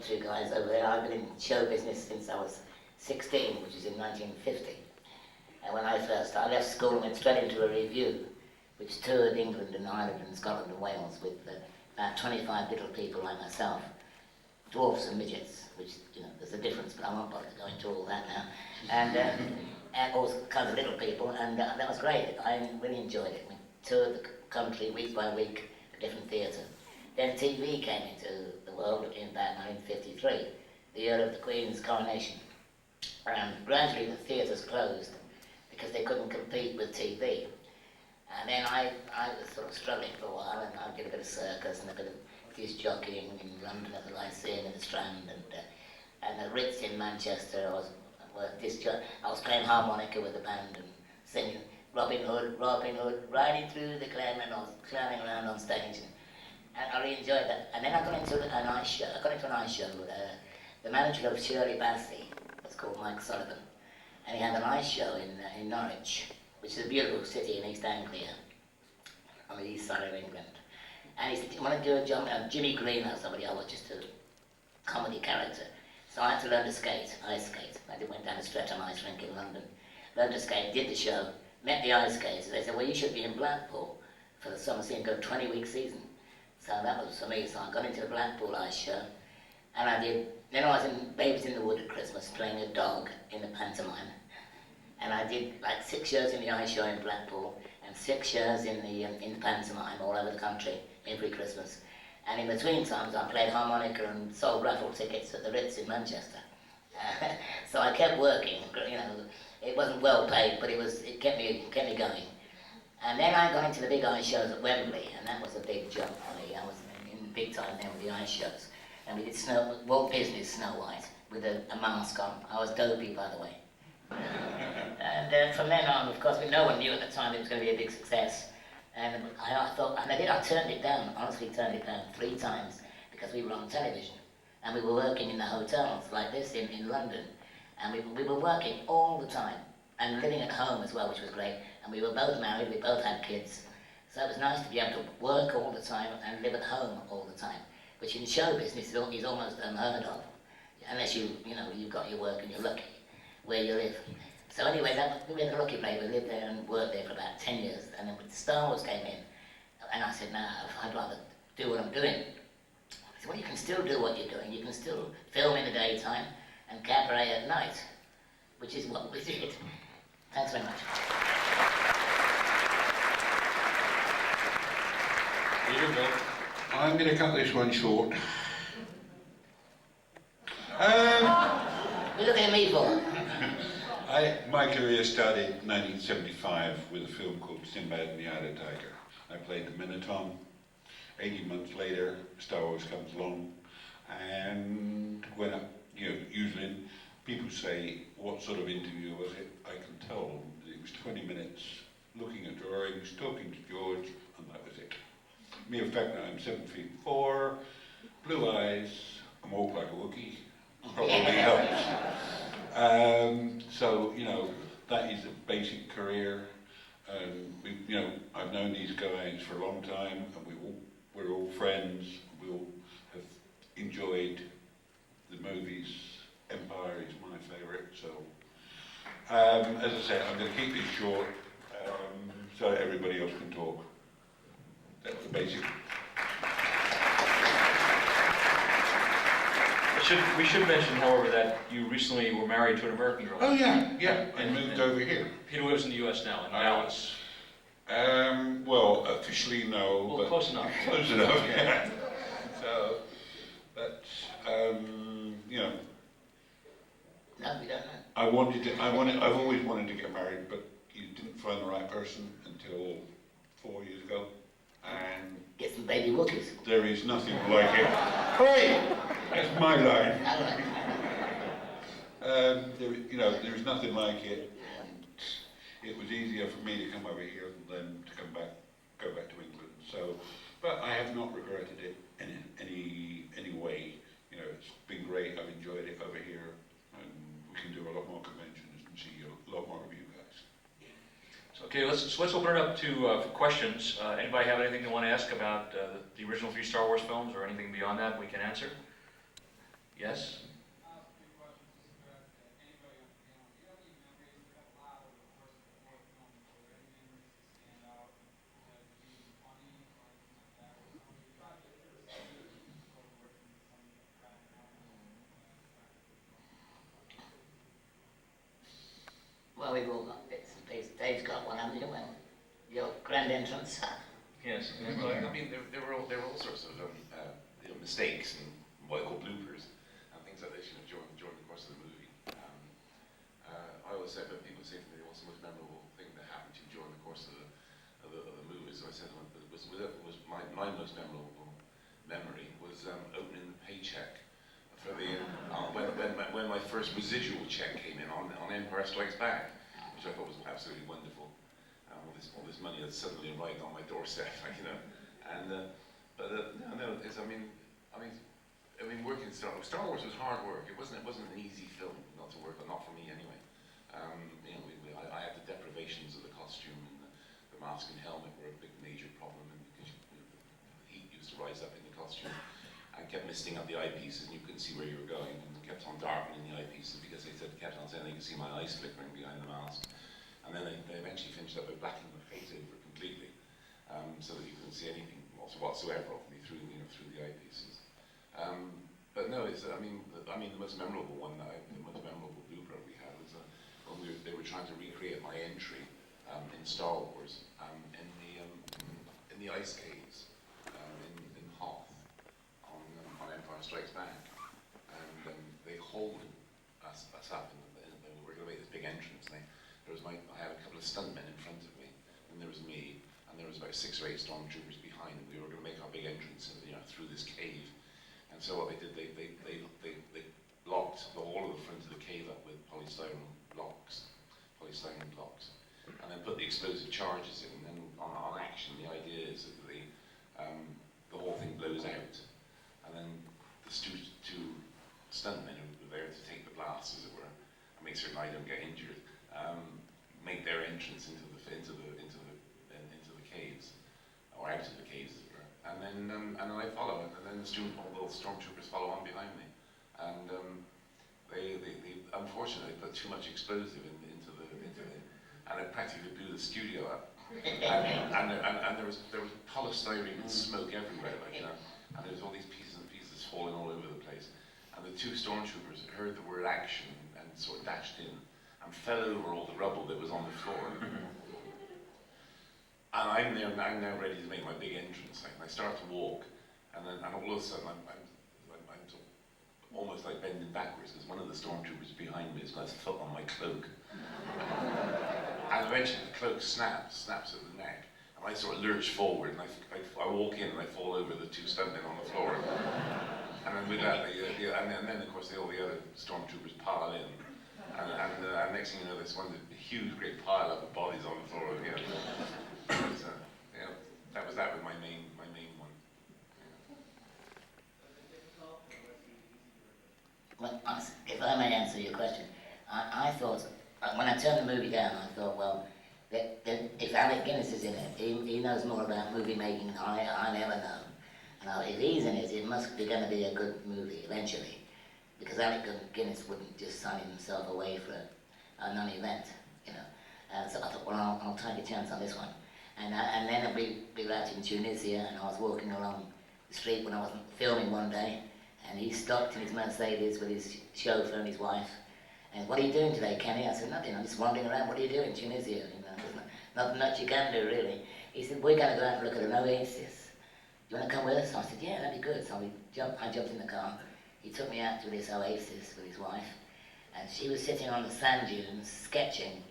the two guys over there. I've been in show business since I was 16, which is in 1950. And when I left school and went straight into a review, which toured England and Ireland and Scotland and Wales with about 25 little people like myself, dwarfs and midgets, which, you know, there's a difference, but I won't bother going into all that now. And all kinds of little people, and that was great. I really enjoyed it. We toured the country week by week, a different theatre. Then TV came into the world in about 1953, the year of the Queen's coronation. And gradually the theatres closed because they couldn't compete with TV. And then I was sort of struggling for a while, and I did a bit of circus and a bit of disc jockeying in London at the Lyceum in the Strand, and the Ritz in Manchester. I was playing harmonica with the band and singing Robin Hood, Robin Hood, riding through the glen, and I was clowning around on stage, and I really enjoyed that. And then I got into an ice show. The manager of Shirley Bassey was called Mike Sullivan, and he had an ice show in Norwich, which is a beautiful city in East Anglia, on the east side of England. And he said, "Do you want to do a job?" Jimmy Green or somebody, I was just a comedy character. So I had to learn to skate, ice skate. I went down to Streatham Ice Rink in London, learned to skate, did the show, met the ice skaters. They said, "Well, you should be in Blackpool for the summer season, go 20-week season." So that was for me. So I got into the Blackpool ice show, and I did. Then I was in Babes in the Wood at Christmas, playing a dog in the pantomime. And I did like 6 shows in the ice show in Blackpool, and 6 shows in the pantomime all over the country every Christmas. And in between times, I played harmonica and sold raffle tickets at the Ritz in Manchester. So I kept working. You know, it wasn't well paid, but it kept me going. And then I got into the big ice shows at Wembley, and that was a big jump for me. I was in big time then with the ice shows, and we did Walt Disney's Snow White with a mask on. I was dopey, by the way. And from then on, of course, no one knew at the time it was going to be a big success. And I thought, and I turned it down, honestly turned it down 3 times, because we were on television. And we were working in the hotels like this in London. And we were working all the time, and living at home as well, which was great. And we were both married, we both had kids. So it was nice to be able to work all the time and live at home all the time, which in show business is almost unheard of. Unless you've got your work and you're lucky where you live. So anyway, we had a lucky place. We lived there and worked there for about 10 years. And then Star Wars came in, and I said, "No, I'd rather do what I'm doing." I said, "Well, you can still do what you're doing. You can still film in the daytime and cabaret at night," which is what we did. Thanks very much. I'm going to cut this one short. You're looking at me for? My career started in 1975 with a film called Sinbad and the Outer Tiger. I played the Minotaur. 18 months later, Star Wars comes along, and when usually people say, "What sort of interview was it?" I can tell them that it was 20 minutes looking at drawings, talking to George, and that was it. Mere fact that I'm 7'4", blue eyes, I walk like a Wookiee, probably helps. So, that is a basic career. I've known these guys for a long time, and we're all friends. We all have enjoyed the movies. Empire is my favourite, so as I said, I'm going to keep this short so that everybody else can talk. That's the basic. We should mention, however, that you recently were married to an American girl. Oh yeah, and moved over here. Peter lives in the U.S. now, in Dallas. Well, officially no, Well, but close enough. Close enough, yeah. So, that's, No, we don't know. I've always wanted to get married, but you didn't find the right person until 4 years ago, and Get some baby Wookiees. there is nothing like it. Hey, that's my line. There is nothing like it, and it was easier for me to come over here than to go back to England. So, but I have not regretted it in any way. It's been great. I've enjoyed it over here, and we can do a lot more conventions and see a lot more of you guys. So, okay, let's open it up to for questions. Anybody have anything they want to ask about the original 3 Star Wars films, or anything beyond that we can answer? Yes? Well, we've all got bits and pieces. Dave's got one, haven't you? Well, your grand entrance. Yes. Well, I mean, there were all sorts of mistakes and what I call bloopers and things like this, during the course of the movie. I always said, when people say to me, what's the most memorable thing that happened to you during the course of the movie? So I said, my most memorable memory was opening the paycheck for when my first residual check came in on Empire Strikes Back, which I thought was absolutely wonderful. All this money had suddenly arrived on my doorstep, and working in Star Wars was hard work. It wasn't an easy film not to work on, not for me anyway. I had the deprivations of the costume, and the mask and helmet were a big major problem, and because the heat used to rise up in the costume. I kept misting up the eyepieces, and you couldn't see where you were going, and kept on darkening the eyepieces because they kept on saying they could see my eyes flickering behind the mask. And then they eventually finished up by blacking my face over completely, so that you couldn't see anything whatsoever of me through the eyepieces. But no, the most memorable one, the most memorable blooper we had was when they were trying to recreate my entry in Star Wars in the ice caves in Hoth on Empire Strikes Back, and they hauled us up, and we were going to make this big entrance. I had a couple of stuntmen in front of me, and there was me, and there was about 6 or 8 stormtroopers behind, and we were going to make our big entrance, through this cave. And so what they did, they blocked the whole of the front of the cave up with polystyrene blocks, and then put the explosive charges in. And on action, the idea is that the whole thing blows out, and then the two stuntmen who were there to take the blast, as it were, and make certain I don't get injured. Make their entrance into the caves, or out of the caves, as it were. And then I follow, and then all the stormtroopers follow on behind me. And they unfortunately put too much explosive into and it practically blew the studio up. And there was polystyrene and smoke everywhere, and there was all these pieces and pieces falling all over the place. And the 2 stormtroopers heard the word action and sort of dashed in and fell over all the rubble that was on the floor. And I'm now ready to make my big entrance. And I start to walk, and all of a sudden I'm sort of almost like bending backwards, because one of the stormtroopers behind me has got his foot on my cloak. And eventually the cloak snaps at the neck, and I sort of lurch forward, and I walk in and I fall over the 2 stuntmen on the floor. And then with that, and then of course all the other stormtroopers pile in. And next thing you know, there's one huge, great pile of bodies on the floor. So, that was my main one. Well, if I may answer your question, I thought, when I turned the movie down, I thought, well, that if Alec Guinness is in it, he knows more about movie making than I never know. Now, if he's in it, it must be going to be a good movie eventually, because Alec Guinness wouldn't just sign himself away for a non-event, So I thought, well, I'll take a chance on this one. And then we were out in Tunisia, and I was walking along the street when I wasn't filming one day, and he stopped in his Mercedes with his chauffeur and his wife. And what are you doing today, Kenny? I said, nothing, I'm just wandering around. What are you doing in Tunisia? There's nothing much you can do, really. He said, we're going to go out and look at an oasis. Do you want to come with us? I said, yeah, that'd be good. So I jumped in the car. He took me out to this oasis with his wife, and she was sitting on the sand dunes sketching,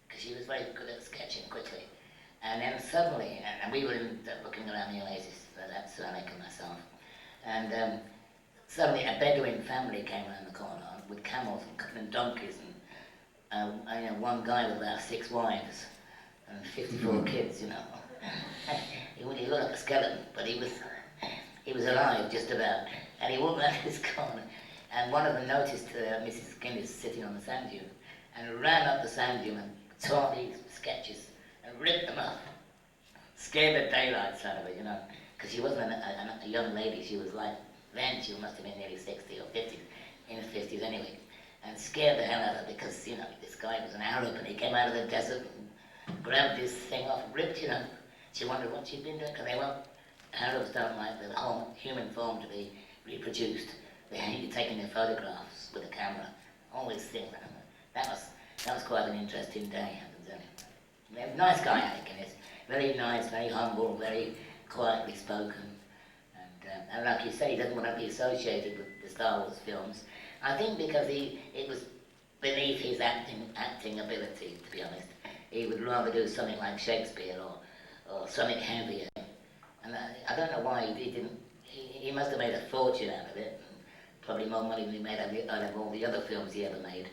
because she was very good at sketching quickly. And then suddenly, and we were looking around the oasis, that's Alec and myself, and suddenly a Bedouin family came around the corner with camels and donkeys, and one guy with about 6 wives and 54 kids, He looked like a skeleton, but he was alive just about, and he walked around his corner, and one of them noticed Mrs. Guinness sitting on the sand dune, and ran up the sand dune and tore these sketches and ripped them up. Scared the daylights out of her, because she wasn't a young lady. She was like, then she must have been nearly 60 or 50. in the 50s anyway, and scared the hell out of her because, you know, this guy was an Arab and he came out of the desert and grabbed this thing off and ripped, you know. She wondered what she'd been doing, because they won't, Arabs don't like the whole human form to be reproduced. They hate you taking their photographs with a camera, all these things. That was quite an interesting day, happens anyway. Nice guy, I think, and he's very nice, very humble, very quietly spoken. And like you say, he doesn't want to be associated with the Star Wars films. I think because it was beneath his acting ability, to be honest. He would rather do something like Shakespeare or something heavier. And I don't know why he didn't. He must have made a fortune out of it. Probably more money than he made out of all the other films he ever made.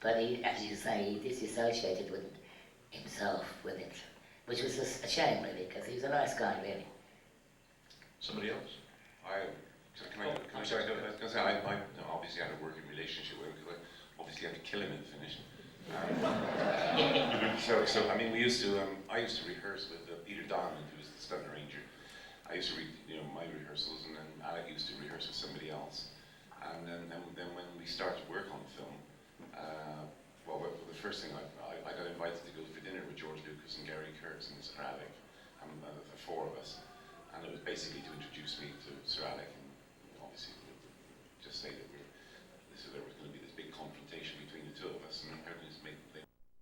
But he, as you say, he disassociated with himself with it, which was a shame, really, because he was a nice guy, really. Somebody else? I obviously had a working relationship with him because I obviously had to kill him in the finish. So I mean, I used to rehearse with Peter Diamond, who was the stunt ranger. I used to read, my rehearsals, and then Alec used to rehearse with somebody else. And then when we started work on the film, the first thing I got invited to go for dinner with George Lucas and Gary Kurtz and Sir Alec, and the four of us. And it was basically to introduce me to Sir Alec.